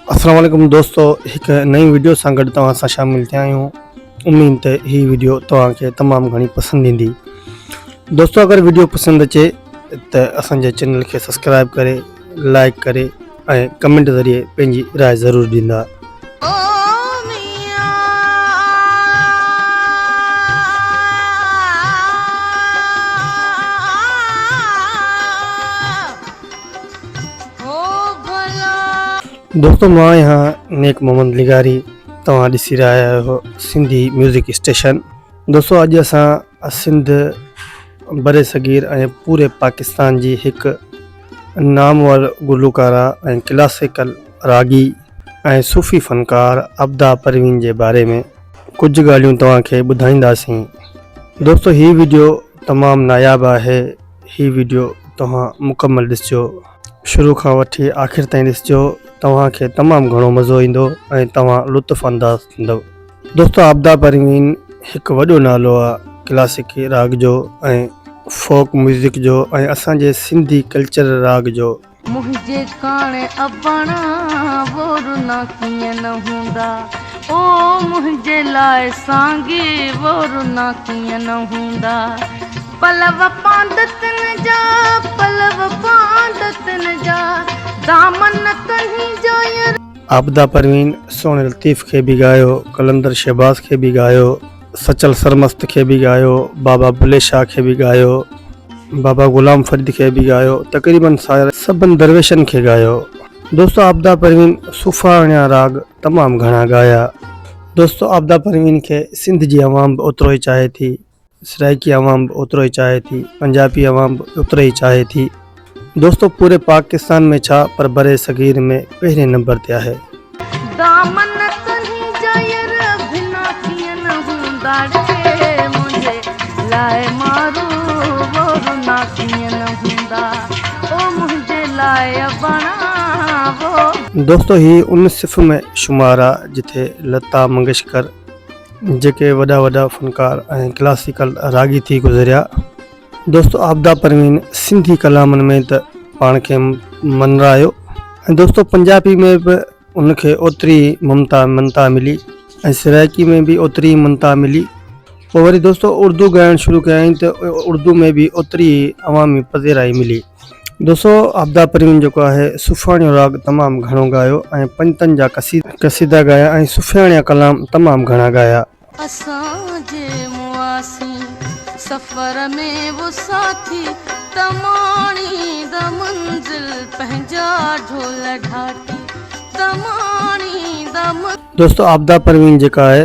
अस्सलाम वालेकुम दोस्तों, एक नई वीडियो सां गॾु तव्हां सां शामिल थिया आहियूं। उम्मीद त ही वीडियो तव्हांखे तमामु घणी पसंदि ईंदी। दोस्तों, अगर वीडियो पसंदि अचे त असांजे चैनल खे सब्सक्राइब करे, लाइक करे ऐं कमेंट ज़रिए पंहिंजी राय ज़रूरु ॾींदा। दोस्तों, मां यहाँ नेक मोहम्मद लिगारी, तव्हां ॾिसी रहिया आहियो सिंधी म्यूज़िक स्टेशन। दोस्तों, अॼु असां सिंध बरे सगीर ऐं पूरे पाकिस्तान जी हिकु नामवर गुलकारा ऐं क्लासिकल रागी ऐं सूफ़ी फ़नकार अब्दा परवीन जे बारे में कुझु ॻाल्हियूं तव्हांखे ॿुधाईंदासीं। दोस्तों, हीअ वीडियो तमामु नायाबु आहे। हीअ वीडियो तव्हां मुकमल ॾिसिजो, शुरू खां वठी आख़िर ताईं ॾिसिजो। तव्हांखे तमामु घणो मज़ो ईंदो ऐं तव्हां लुत्फ़ अंदाज़ थींदव। दोस्तों, अब्दा परवीन हिकु वॾो नालो आहे क्लासिकी राग जो ऐं फोक म्यूज़िक जो ऐं असांजे सिंधी कल्चर राग जो। मुझे काने अबणा वोरना कीअं न हूंदा, ओ मुझे लाए सांगी वोरना कीअं न हूंदा। पलव पांदतन जा, पलव पांदतन जा, दामन तहीं जो। अब्दा परवीन सोन लतीफ़ खे बि ॻायो, कलंदर शहबाज़ खे बि ॻायो, सचल सरमस्त खे बि ॻायो, बाबा बुले शाह खे बि ॻायो, बाबा गुलाम फरीद खे बि ॻायो, तक़रीबन सभिनि दरवेशनि खे ॻायो। दोस्तों, अब्दा परवीन सूफ़ाणिया राग तमामु घणा ॻाया। दोस्तों, अब्दा परवीन खे सिंध जी आवाम बि ओतिरो ई चाहे थी, सराइकी आवाम बि ओतिरो ई चाहे थी, पंजाबी आवाम बि ओतिरो ई चाहे थी। दोस्तों, पूरे पाकिस्तान में छा पर बरे सगीर में पहिरें नंबर ते आहे। दामन तहीं जायर बिना कीअं न हूंदा रे, मुझे लाए मारू वोरना कीअं न हूंदा, ओ मुझे लाए बणा वो। दोस्तों, ही उन सिफ़ में शुमार आहे जिथे लता मंगेशकर जेके वॾा वॾा फ़नकार ऐं क्लासिकल रागी थी गुज़रिया। दोस्तों, अब्दा परवीन सिंधी कलामनि में त पाण खे मनरायो ऐं दोस्तों पंजाबी में बि उनखे ओतिरी ममता मिली ऐं सराइकी में बि ओतिरी ममता मिली। पोइ वरी दोस्तों उर्दू ॻाइणु शुरू कयईं त उर्दू में बि ओतिरी अवामी पज़ेराई मिली। दोस्तों, अब्दा परवीन जेको आहे सूफ़ाणियो राग तमामु घणो ॻायो ऐं पंजतनि जा कसीदा ॻाया ऐं सूफ़ाणिया कलाम तमामु घणा ॻाया। असांजे मुआसी सफ़र में वो साथी तमाणी द मंजिल पंहिंजा ढोल ढाटी तमाणी द। दोस्तों, अब्दा परवीन जेका आहे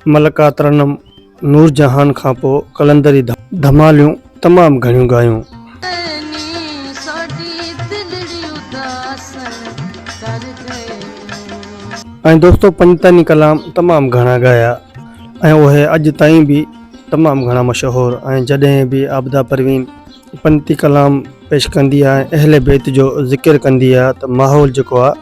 मलका तरनम नूर जहान खां पोइ कलंदरी धमालियूं तमामु घणियूं ॻायूं। ऐं दोस्तों पंजतनी कलाम तमामु घणा ॻाया ऐं उहे अॼु ताईं बि तमामु घणा मशहूरु। ऐं जॾहिं बि अब्दा परवीन पंजती कलाम पेश कंदी आहे, अहले बैत जो ज़िक्र कंदी आहे, त माहौल जेको आहे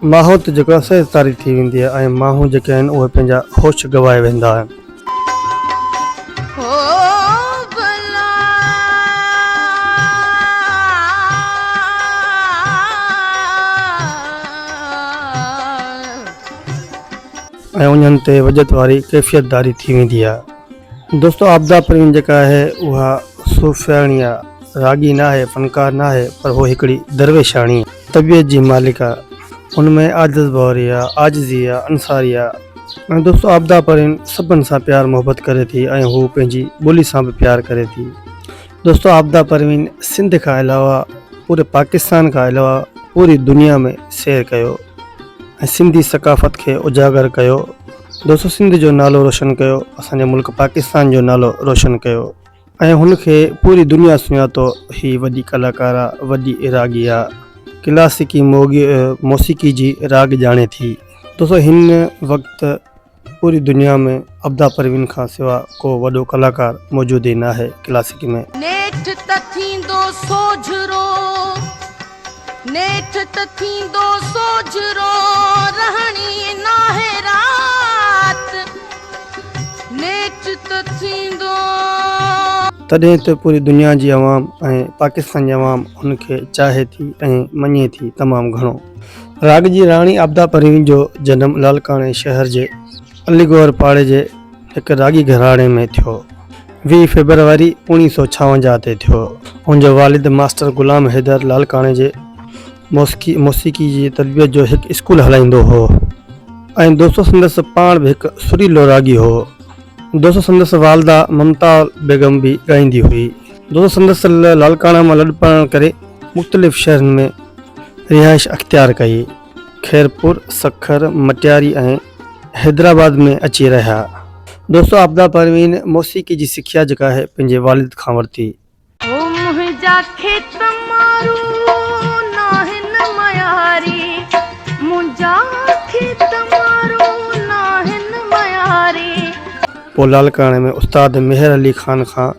माहौल जेको आहे सही तारी थी वेंदी आहे ऐं माण्हू जेके आहिनि उहे पंहिंजा होश गवाए वेंदा आहिनि। ऐं उन्हनि ते वजत वारी कैफ़ियतदारी थी वेंदी आहे। दोस्तों, अब्दा परवीन जेका आहे उहा सूफ़ाणिया रागी न आहे, फ़नकार न आहे, पर उहो हिकिड़ी दरवेशाणी तबियत जी मालिक आहे। उनमें आजिज़ बावरी आहे, आजिज़ी आहे, अंसारी आहे। ऐं दोस्तों, अब्दा परवीन सभिनि सां प्यार मोहबत करे थी ऐं हू पंहिंजी ॿोली सां बि प्यार करे थी। दोस्तों, अब्दा परवीन सिंध खां अलावा पूरे पाकिस्तान खां अलावा पूरी दुनिया में सैर कयो ऐं सिंधी सकाफ़त खे उजागर कयो। दोस्तों, सिंध जो नालो रोशन कयो, असांजे मुल्क पाकिस्तान जो नालो रोशन कयो ऐं हुनखे पूरी दुनिया सुञातो। ही वॾी कलाकार आहे, वॾी रागी आहे, क्लासिकी मौसीक़ी जी राग ॼाणे थी। दोस्तों, हिन वक़्तु पूरी दुनिया में अब्दा परवीन खां सिवा को वॾो कलाकार मौजूदु ई न आहे क्लासिकी में। नेठ त थींदो सोझरो, नेठ त थींदो सोझरो, रहणी नाहे रात, नेठ त थींदो। तॾहिं त पूरी दुनिया जी आवाम ऐं पाकिस्तान जी आवाम हुनखे चाहे थी ऐं मञे थी तमामु घणो। राग जी राणी आबदा परवीन जो जन्म लालकाणे शहर जे अलीगौर पाड़े जे हिकु रागी घराणे में थियो। 20 फरवरी 1956 ते थियो। हुनजो वालिद मास्टर गुलाम हैदर लालकाणे जे मौसीक़ी जी तरबियत जो हिकु स्कूल हलाईंदो हो ऐं दोस्तो संदसि पाण बि हिकु सुरीलो रागी हो। दोस्तो संदसि वालदा ममता बेगम भी ॻाईंदी हुई। दोस्तो संदसि लालकाणा मां लॾपण करे मुख़्तलिफ़ शहरनि में रिहाइश अख्तियार कई। खैरपुर, सखर, मटियारी ऐं हैदराबाद में अची रहिया। दोस्तो आबदा परवीन मौसीक़ी जी सिखिया जेका आहे पंहिंजे वालिद खां वरिती। ओ मुंहिंजा खेत मारू नाहिन मयारी, मुंहिंजा खेत मारू नाहिन मयारी। पोइ लालकाणे में उस्ताद मेहर अली ख़ान खां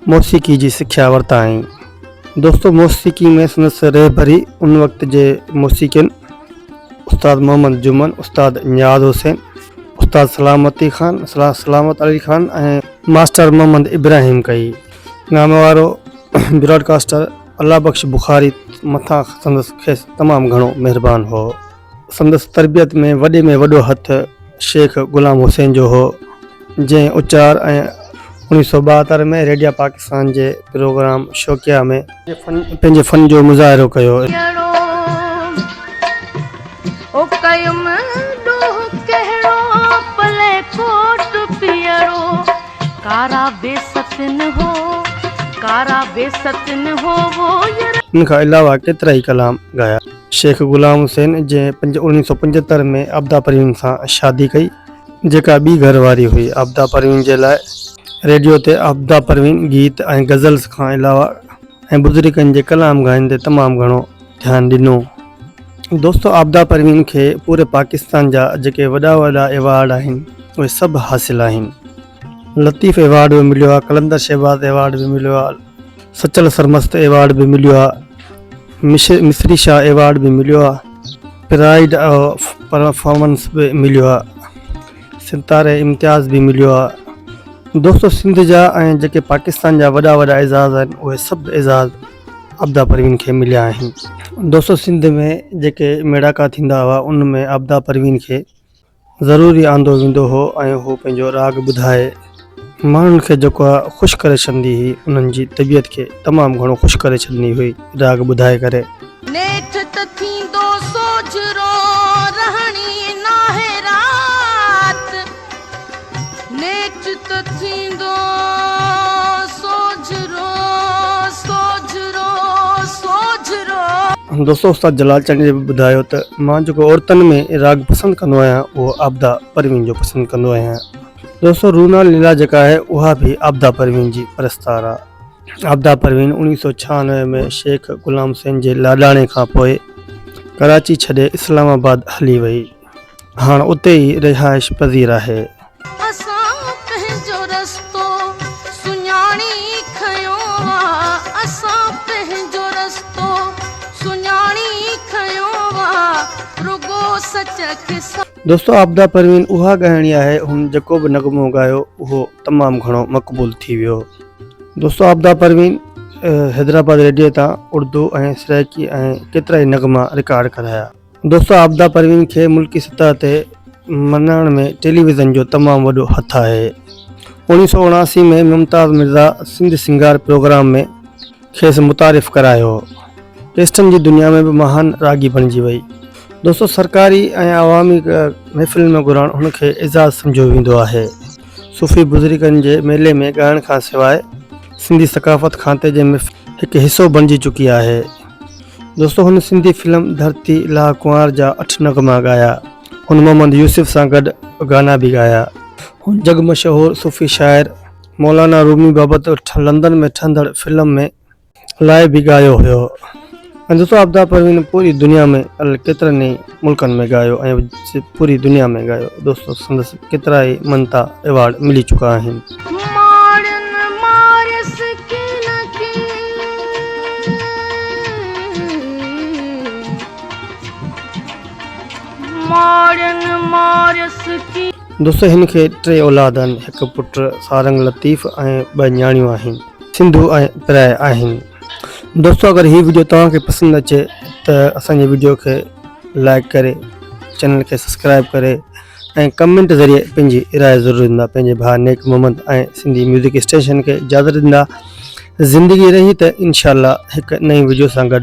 मौसीक़ी जी सिखिया वरिताईं। दोस्तो मौसीक़ी में संदसि रहबरी उन वक़्त जे मौसीक़ियन उस्ताद मोहम्मद जुमन, उस्ताद नियाज़ हुसैन, उस्ताद सलामत अली ख़ान ऐं मास्टर मोहम्मद इब्राहिम कई। गाम वारो ब्रॉडकास्टर अल्लाह बख्श बुखारी मथां संदसि खेसि तमामु घणो महिरबान हो। संदसि तरबियत में वॾो हथ शेख गुलाम हुसैन जो हो, जंहिं उचार ऐं 1972 में रेडियो पाकिस्तान जे प्रोग्राम शौकिया में पंहिंजे फ़न जो मुज़ाहिरो कयो। ओ कयुम डोह कहिड़ो पले कोट पियरो, कारा बेसतन हो वो यार। इन खां अलावा केतिरा ई कलाम ॻाया। शेख गुलाम हुसैन जंहिं 1975 में आबदा परवीन सां शादी कई, जेका ॿी घरवारी हुई। आबदा परवीन जे लाइ रेडियो ते आबदा परवीन गीत ऐं गज़ल्स खां अलावा ऐं बुज़ुर्गनि जे कलाम ॻाइण ते तमामु घणो ध्यानु ॾिनो। दोस्तो आबदा परवीन खे पूरे पाकिस्तान जा जेके वॾा एवार्ड आहिनि उहे सभु हासिलु आहिनि। लतीफ़ एवार्ड बि मिलियो आहे, कलंदर शहबाज़ एवार्ड बि मिलियो आहे, सचल सरमस्त एवार्ड बि मिलियो आहे, मिस्री शाह एवार्ड बि मिलियो आहे, प्राइड ऑफ परफॉर्मेंस बि मिलियो आहे, सितारे इम्तियाज़ बि मिलियो आहे। दोस्तो सिंध जा ऐं जेके पाकिस्तान जा वॾा एज़ाज़ आहिनि उहे सभु एज़ाज़ आबदा परवीन खे मिलिया आहिनि। दोस्तो सिंध में जेके मेड़ाका थींदा हुआ उन में आबदा परवीन खे ज़रूरी आंदो वेंदो हो ऐं हू पंहिंजो राग ॿुधाए माण्हुनि खे जेको आहे ख़ुशि करे छॾंदी हुई। उन्हनि जी तबियत खे तमामु घणो ख़ुशि करे छॾंदी हुई राग ॿुधाए करे। नेठ त थींदो सोजरो रहणी नाहे रात, नेठ त थींदो सोजरो दोस्तो उस्ताद जलाल चंद ने ॿुधायो त मां जेको औरतुनि में राग पसंदि कंदो आहियां उहो आबदा परवीन जो पसंदि कंदो आहियां। दोस्तो रूना लीला जेका आहे उहा बि आबदा परवीन जी परस्तार आहे। आबदा परवीन 1996 में शेख गुलाम हुसैन जे लाॾाणे खां पोइ कराची छॾे इस्लामाबाद हली वई। हाणे उते ई रिहाइश पज़ीर आहे। असां पंहिंजो रस्तो सुञाणी खयो आहे, असां पंहिंजो रस्तो सुञाणी खयो आहे, रुगो सच खे। दोस्तो आबदा परवीन उहा ॻाइणी आहे हुन जेको बि नगमो ॻायो उहो तमामु घणो मक़बूल थी वियो। दोस्तो आबदा परवीन हैदराबाद रेडियो तां उर्दू ऐं सराइकी ऐं केतिरा ई नगमा रिकॉर्ड कराया। दोस्तो आबदा परवीन खे मुल्की सतह ते मनाइण में टेलीविज़न जो तमामु वॾो हथु आहे। 1979 में मुमताज़ मिर्ज़ा सिंध सिंगार प्रोग्राम में खेसि मुतारिफ़ करायो। टेस्टनि जी दुनिया में बि महान रागी बणिजी वई। दोस्तो सरकारी ऐं अवामी महफ़िल में घुरणु हुनखे एज़ाज़ सम्झो वेंदो आहे। सूफ़ी बुज़ुर्गनि जे मेले में ॻाइण खां सवाइ सिंधी सकाफ़त खाते जे में हिकु हिसो बणिजी चुकी आहे। दोस्तो हुन सिंधी फिल्म धरती ला कुंवार जा 8 नगमा ॻाया। हुन मोहम्मद यूसुफ सां गॾु गाना बि ॻाया। हुन जग मशहूरु सूफ़ी शाइर मौलाना रूमी बाबति लंदन में ठहंदड़ फिल्म में लाइ बि ॻायो हुयो। ऐं दोस्तो आबदा परवीन पूरी दुनिया में केतिरनि ई मुल्कनि में ॻायो ऐं पूरी दुनिया में ॻायो। दोस्तो संदसि केतिरा ई मनता एवार्ड मिली चुका आहिनि। दोस्तो हिन खे 3 औलाद आहिनि, हिकु पुटु सारंग लतीफ़ ऐं 2 न्याणियूं आहिनि, सिंधु ऐं प्राय आहिनि। दोस्तो अगरि हीअ वीडियो तव्हांखे पसंदि अचे त असांजे वीडियो खे लाइक करे, चैनल के सब्सक्राइब करे ऐं कमेंट ज़रिए पंहिंजी राय ज़रूरु ॾींदा। पंहिंजे भाउ नेक मोहम्मद ऐं सिंधी म्यूज़िक स्टेशन खे इजाज़त ॾींदा। ज़िंदगी रही त इंशाअल्लाह हिकु नई वीडियो सां गॾु